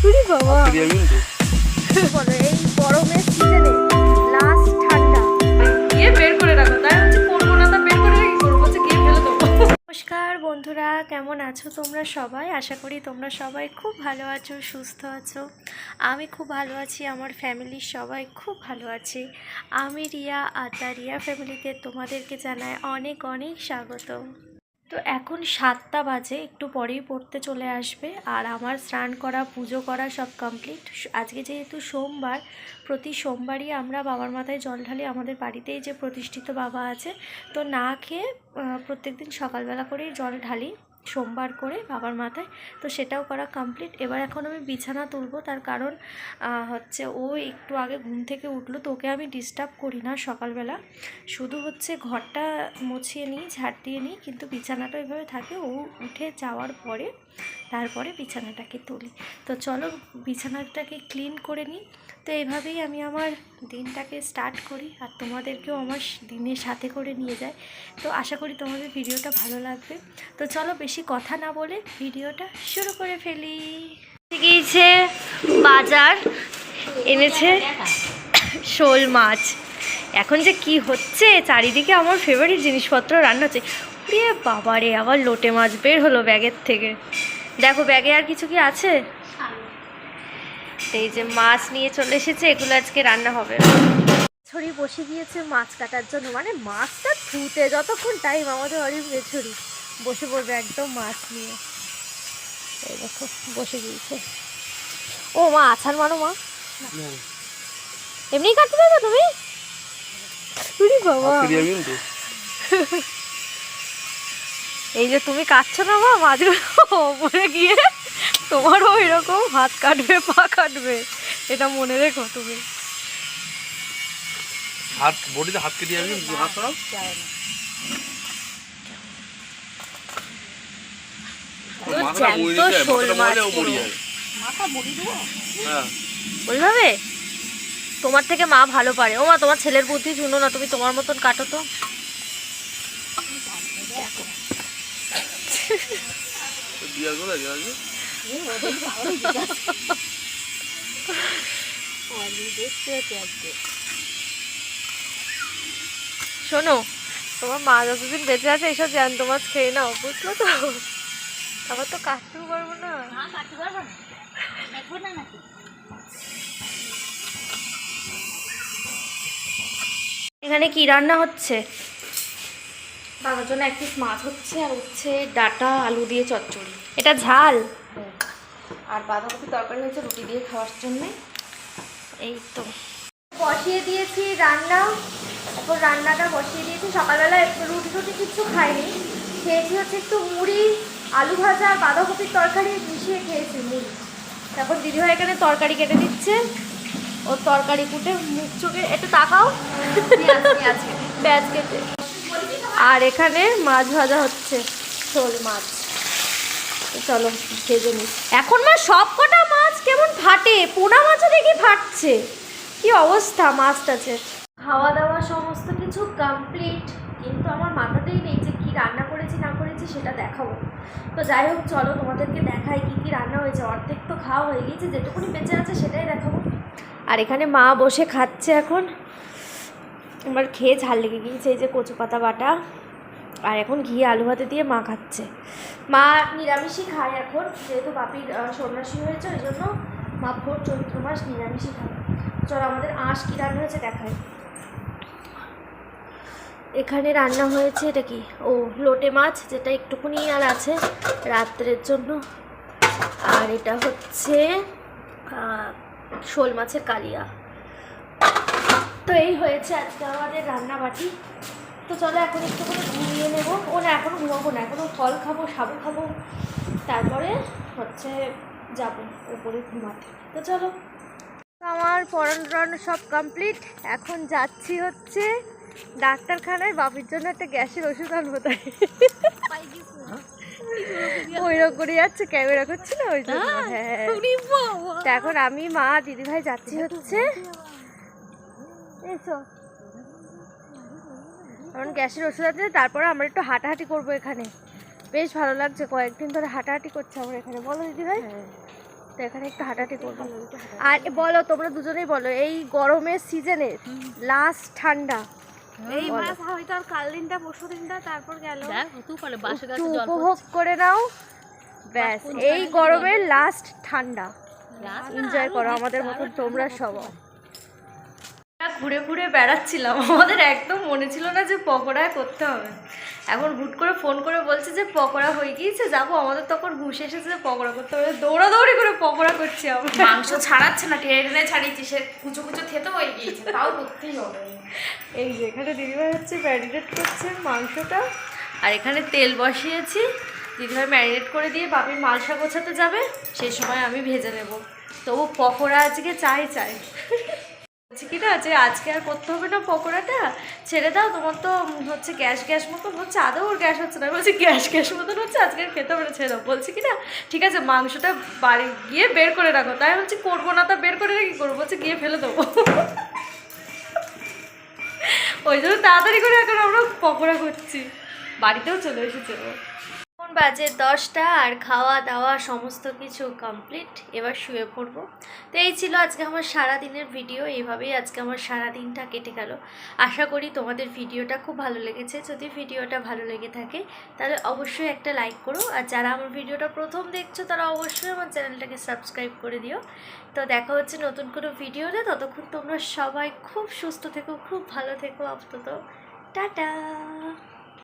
উরি বাবা বলো এই গরমের সিজনে লাস্ট ঠান্ডা গিয়ে বের করে রাখো, তাই হচ্ছে করবো না, তা বের করে রেখে করবো, হচ্ছে গিয়ে ফেলে দেবো। নমস্কার বন্ধুরা, কেমন আছো তোমরা সবাই? আশা করি তোমরা সবাই খুব ভালো আছো, সুস্থ আছো। আমি খুব ভালো আছি, আমার ফ্যামিলির সবাই খুব ভালো আছে। আমি রিয়া, আর দ্য রিয়া ফ্যামিলিতে তোমাদেরকে জানাই অনেক অনেক স্বাগত। তো এখন 7টা বাজে, একটু পরেই পড়তে চলে আসবে। আর আমার স্নান করা, পুজো করা সব কমপ্লিট। আজকে যেহেতু সোমবার, প্রতি সোমবারই আমরা বাবার মাথায় জল ঢালি। আমাদের বাড়িতেই যে প্রতিষ্ঠিত বাবা আছে, তো না খেয়ে প্রত্যেকদিন সকালবেলা করেই জল ঢালি, সোমবার করে বাবার মাথায়। তো সেটাও করা কমপ্লিট। এবার এখন আমি বিছানা তুলবো, তার কারণ হচ্ছে ও একটু আগে ঘুম থেকে উঠলো, তো ওকে আমি ডিস্টার্ব করি না সকালবেলা। শুধু হচ্ছে ঘরটা মুছিয়ে নিই, ঝাড় দিয়ে নিই, কিন্তু বিছানাটা ওইভাবে থাকে। ও উঠে যাওয়ার পরে তারপরে বিছানাটাকে তুলি। তো চলো বিছানাটাকে ক্লিন করে নিই। তো এইভাবেই আমি আমার দিনটাকে স্টার্ট করি, আর তোমাদেরকেও আমার দিনের সাথে করে নিয়ে যাই। তো আশা করি তোমাদের ভিডিওটা ভালো লাগবে। তো চলো বেশি কথা না বলে ভিডিওটা শুরু করে ফেলি। গিয়েছে বাজার, এনেছে শোল মাছ। এখন যে কি হচ্ছে চারিদিকে, আমার ফেভারিট জিনিসপত্র রান্না হচ্ছে। রে বাবা রে, আবার লোটে মাছ বের হলো ব্যাগের থেকে। দেখো ব্যাগে আর কিছু কি আছে। এই যে মাছ নিয়ে চলে এসেছে, এগুলো আজকে রান্না হবে। ছড়ি বসে গিয়েছে মাছ কাটার জন্য, মানে মাছটা ধুতে যতক্ষণ টাইম, আমাদের অরিম মেছড়ি বসে পড়বে একদম মাছ নিয়ে। এই দেখো বসে গিয়েছে। ও মা, আছাড় মারো মা, এমনি কাটতে পারবে তুমি? বাবা এই যে তুমি কাটছো না মা, মাছগুলো ওপরে গিয়ে তোমারও এরকম হাত কাটবে, পা কাটবে, এটা মনে রেখো তুমি। হাত বডিতে হাত কেটে যাবে, হাত সরাও। ওইভাবে তোমার থেকে মা ভালো পারে। ও মা, তোমার ছেলের বুদ্ধি শুনো না, তুমি তোমার মতন কাটো তো। শোনো, তোমার মা যতদিন বেঁচে আছে এইসব জ্যান্ত মাছ খেয়ে নাও, বুঝলো তো? আবার তো কাটতেও পারবো না। এখানে কি রান্না হচ্ছে? বাবার জন্য এক পিস মাছ হচ্ছে, আর হচ্ছে ডাটা আলু দিয়ে চচ্চড়ি, এটা ঝাল। আর বাঁধাকপি তরকারি হয়েছে রুটি দিয়ে খাওয়ার জন্যে। এই তো বসিয়ে দিয়েছি রান্না। এখন রান্নাটা বসিয়ে দিয়েছি। সকালবেলা রুটি টুটি কিছু খাইনি, খেয়েছি হচ্ছে একটু মুড়ি, আলু ভাজা আর বাঁধাকপির তরকারি মিশিয়ে খেয়েছি মুড়ি। তারপর দিদিভাই এখানে তরকারি কেটে দিচ্ছে, ও তরকারি কুটে মুখ চোখে একটু তাকাও পেঁয়াজ কেটে। আর এখানে মাছ ভাজা হচ্ছে, শোল মাছ। চলো ভেজে নিই। এখন মা সব কটা মাছ কেমন ফাটে, পোনা মাছও দেখি ফাটছে, কি অবস্থা মাছটাছে। খাওয়া দাওয়া সমস্ত কিছু কমপ্লিট, কিন্তু আমার মাথাতেই নেই যে কী রান্না করেছি না করেছি সেটা দেখাবো। তো যাই হোক চলো তোমাদেরকে দেখাই কী কী রান্না হয়েছে। অর্ধেক তো খাওয়া হয়ে গিয়েছে, যেটুকুনি বেঁচে আছে সেটাই দেখাবো। আর এখানে মা বসে খাচ্ছে এখন। এবার খেয়ে ঝাল লেগে গিয়েছে। এই যে কচু পাতা বাটা, আর এখন ঘি আলু ভাতে দিয়ে মা খাচ্ছে। মা নিরামিষই খায় এখন, যেহেতু বাপির সন্ন্যাসী হয়েছে, ওই জন্য মা ভোর চৈত্র মাস নিরামিষই খায়। চলো আমাদের আঁশ কী রান্না হয়েছে দেখায়। এখানে রান্না হয়েছে এটা কি, ও লোটে মাছ, যেটা একটুকুনি আর আছে রাত্রের জন্য। আর এটা হচ্ছে শোল মাছের কালিয়া। তো এই হয়েছে আজকে আমাদের রান্নাবাটি। তো চলো এখন একটু করে ঘুমিয়ে নেবো। ও না, এখনও ঘুমাবো না, এখনও ফল খাবো, সাবু খাবো, তারপরে হচ্ছে যাবো ওপরে ঘুমাতে। তো চলো, আমার পড়ানো সব কমপ্লিট। এখন যাচ্ছি হচ্ছে ডাক্তারখানায়, বাপির জন্য একটা গ্যাসের ওষুধ আনবো। তাই ওইরকম করে যাচ্ছে, ক্যামেরা করছি না ওই জন্য। হ্যাঁ, তো এখন আমি, মা, দিদিভাই যাচ্ছি হচ্ছে, এসো এখন গ্যাসের ওষুধ আছে। তারপরে আমরা একটু হাঁটাহাঁটি করবো এখানে, বেশ ভালো লাগছে, কয়েকদিন ধরে হাঁটাহাঁটি করছে আমার এখানে, বলো দিদিভাই? তো তো এখানে একটু হাঁটাহাঁটি করবো। আর বলো, তোমরা দুজনেই বলো, এই গরমের সিজনে লাস্ট ঠান্ডা এই মাস হয়তো আর কাল দিনটা পরশু দিনটা তারপর গেল একটু উপভোগ করে নাও, ব্যাস। এই গরমের লাস্ট ঠান্ডা এনজয় করো আমাদের মতন তোমরা সবাই। ঘুরে ঘুরে বেড়াচ্ছিলাম, আমাদের একদম মনে ছিল না যে পকোড়া করতে হবে। এখন হুট করে ফোন করে বলছে যে পকোড়া হয়ে গিয়েছে, যাবো। আমাদের তখন হুশ এসেছে যে পকোড়া করতে হবে, দৌড়াদৌড়ি করে পকোড়া করছি আমরা। মাংস ছাড়াচ্ছে না, টেনে টেনে ছাড়িয়েছি, সে কুচো কুচো খেতে হয়ে গিয়েছে, তাও করতেই হবে। এই যে এখানে দিদিভাই হচ্ছে ম্যারিনেট করছে মাংসটা, আর এখানে তেল বসিয়েছি। দিদিভাই ম্যারিনেট করে দিয়ে বাপির মালসা গোছাতে যাবে, সেই সময় আমি ভেজে নেব। তবু পকোড়া আজকে চাই। বলছি কি না যে আজকে আর করতে হবে না পকোড়াটা, ছেড়ে দাও, তোমার তো হচ্ছে গ্যাস মতন হচ্ছে। আদৌ ওর গ্যাস হচ্ছে না, বলছি গ্যাস মতন হচ্ছে, আজকে আর খেতে হবে না, ছেড়ে দাও। বলছি কি না ঠিক আছে, মাংসটা বাড়ি গিয়ে বের করে রাখো। তাই বলছি করবো না, তা বের করে রেখে করবো, বলছে গিয়ে ফেলে দেবো। ওই জন্য তাড়াতাড়ি করে এখন আমরা পকোড়া করছি। বাড়িতেও চলে এসেছে। এখন বাজে 10টা, আর খাওয়া দাওয়া সমস্ত কিছু কমপ্লিট। এবার শুয়ে পড়বো। তো এই ছিল আজকে আমার সারাদিনের ভিডিও। এইভাবেই আজকে আমার সারাদিনটা কেটে গেল। আশা করি তোমাদের ভিডিওটা খুব ভালো লেগেছে। যদি ভিডিওটা ভালো লেগে থাকে তাহলে অবশ্যই একটা লাইক করো, আর যারা আমার ভিডিওটা প্রথম দেখছো তারা অবশ্যই আমার চ্যানেলটাকে সাবস্ক্রাইব করে দিও। তো দেখা হচ্ছে নতুন কোনো ভিডিওতে। ততক্ষণ তোমরা সবাই খুব সুস্থ থেকো, খুব ভালো থেকো। আপাতত টাটা।